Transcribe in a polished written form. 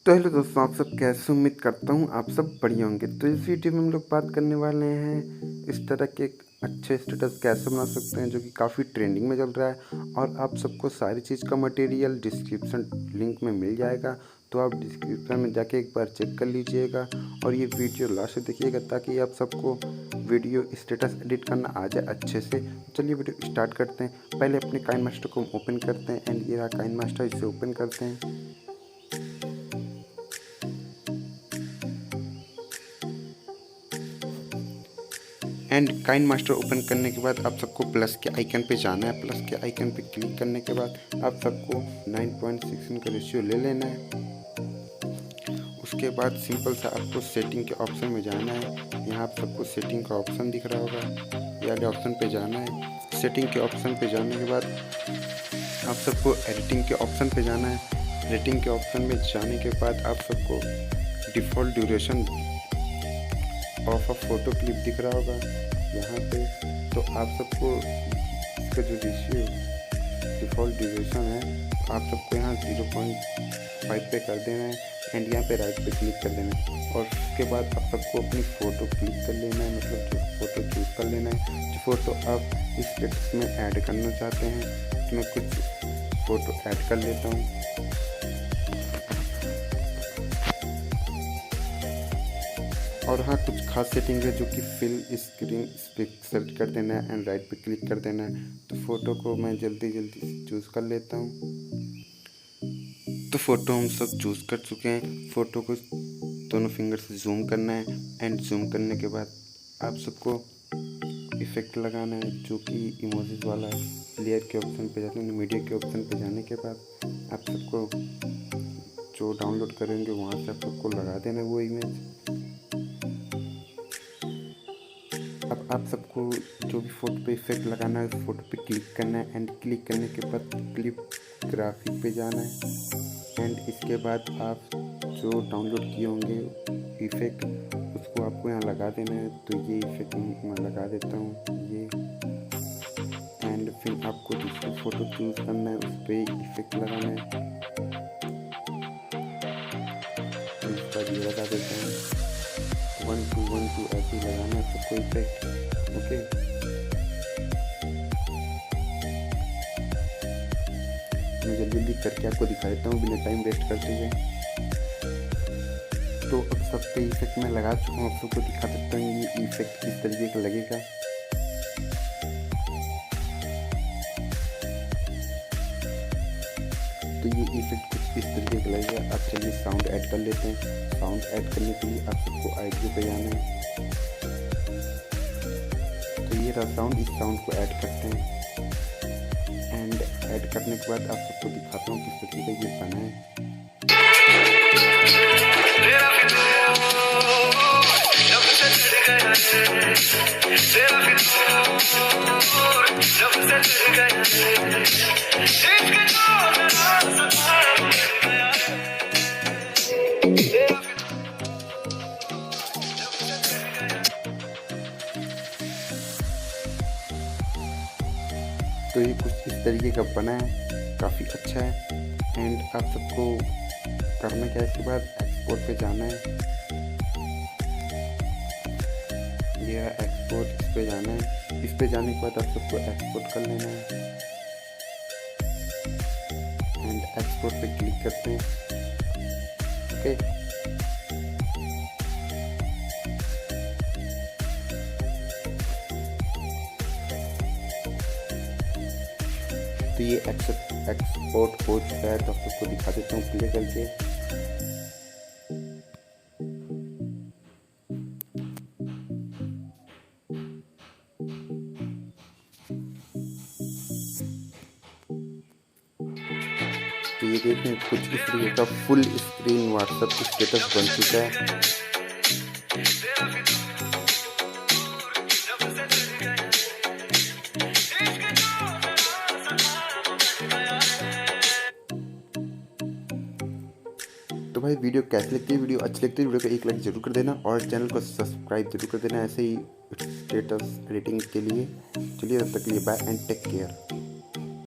तो हेलो दोस्तों, आप सब कैसे? उम्मीद करता हूँ आप सब बढ़िया होंगे। तो इस वीडियो में हम लोग बात करने वाले हैं इस तरह के एक अच्छे स्टेटस कैसे बना सकते हैं जो कि काफ़ी ट्रेंडिंग में चल रहा है। और आप सबको सारी चीज़ का मटेरियल डिस्क्रिप्शन लिंक में मिल जाएगा, तो आप डिस्क्रिप्शन में जाके एक बार चेक कर लीजिएगा और ये वीडियो लास्ट तक देखिएगा ताकि आप सबको वीडियो स्टेटस एडिट करना आ जाए अच्छे से। चलिए वीडियो स्टार्ट करते हैं। पहले अपने काइनमास्टर को ओपन करते हैं एंड ये रहा काइनमास्टर, इसे ओपन करते हैं। एंड काइनमास्टर ओपन करने के बाद आप सबको प्लस के आइकन पे जाना है। प्लस के आइकन पे क्लिक करने के बाद आप सबको 9.16 का रेशियो ले लेना है। उसके बाद सिंपल सा आपको सेटिंग के ऑप्शन में जाना है। यहाँ आप सबको सेटिंग का ऑप्शन दिख रहा होगा, ये वाले ऑप्शन पे जाना है। सेटिंग के ऑप्शन पे जाने के बाद आप सबको एडिटिंग के ऑप्शन पे जाना है। एडिटिंग के ऑप्शन में जाने के बाद आप सबको default duration of a photo clip दिख रहा होगा यहाँ पे। तो आप सबको इसका जो रेशियो डिफ़ॉल्ट ड्यूरेशन है आप सबको यहाँ 0.5 पे कर देना है एंड यहाँ पे राइट पे क्लिक कर देना है। और उसके बाद आप सबको अपनी फ़ोटो क्लिक कर लेना है, मतलब जो फ़ोटो चूज़ कर लेना है जो फ़ोटो आप इस स्टेटस में ऐड करना चाहते हैं। तो मैं कुछ फ़ोटो ऐड कर लेता हूँ। और हाँ, कुछ खास सेटिंग है जो कि फिल स्क्रीन इस पर सेलेक्ट कर देना है एंड राइट पे क्लिक कर देना है। तो फ़ोटो को मैं जल्दी चूज़ कर लेता हूँ। तो फ़ोटो हम सब चूज़ कर चुके हैं। फ़ोटो को दोनों फिंगर से जूम करना है एंड जूम करने के बाद आप सबको इफ़ेक्ट लगाना है जो कि इमोजीज वाला है। लेयर के ऑप्शन पे जाते हैं, मीडिया के ऑप्शन पे जाने के बाद आप सबको जो डाउनलोड करेंगे वहाँ से आप सबको लगा देना है वो इमेज। अब आप सबको जो भी फ़ोटो पे इफेक्ट लगाना है उस फोटो पे क्लिक करना है एंड क्लिक करने के बाद क्लिप ग्राफिक पे जाना है एंड इसके बाद आप जो डाउनलोड किए होंगे इफ़ेक्ट उसको आपको यहाँ लगा देना है। तो ये इफ़ेक्ट मैं लगा देता हूँ ये, एंड फिर आपको दूसरी फ़ोटो चूज़ करना है, उस पर इफ़ेक्ट लगाना है। तो इसका ये लगा देता हूँ 1 2 1 2 ऐसे ही लगाना है सबको इफेक्ट। ओके, मैं जल्दी करके आपको दिखा देता हूँ बिना टाइम वेस्ट करते हुए। तो अब सब पे इफेक्ट मैं लगा चुका हूँ, आप सबको दिखा सकता हूँ ये इफेक्ट किस तरीके का लगेगा। तो ये इफेक्ट कुछ इस तरीके का लगेगा। अब चलिए साउंड ऐड कर लेते हैं। साउंड ऐड करने के लिए आप सबको ऑडियो पे जाना है। तो ये रहा साउंड, इस साउंड को ऐड करते हैं एंड ऐड करने के बाद आप सबको दिखाता हूँ किस तरीके का ये बना है। तो ये कुछ इस तरीके का बना है, काफ़ी अच्छा है। एंड आप सबको करना क्या है, इसके बाद एक्सपोर्ट पे जाना है। ये एक्सपोर्ट, इस पे जाना है। इस पे जाने के बाद आप सबको एक्सपोर्ट कर लेना है एंड एक्सपोर्ट पे क्लिक करते हैं। ओके, तो ये एक्सपोर्ट हो चुका है। तो आप सबको दिखा देता हूँ प्ले करके। तो ये देखें कुछ इस तरीके का फुल स्क्रीन व्हाट्सएप स्टेटस बन चुका है। तो भाई वीडियो कैसी लगती है? वीडियो अच्छी लगती है वीडियो को एक लाइक जरूर कर देना और चैनल को सब्सक्राइब जरूर कर देना ऐसे ही स्टेटस एडिटिंग के लिए। चलिए तब तक के लिए बाय एंड टेक केयर।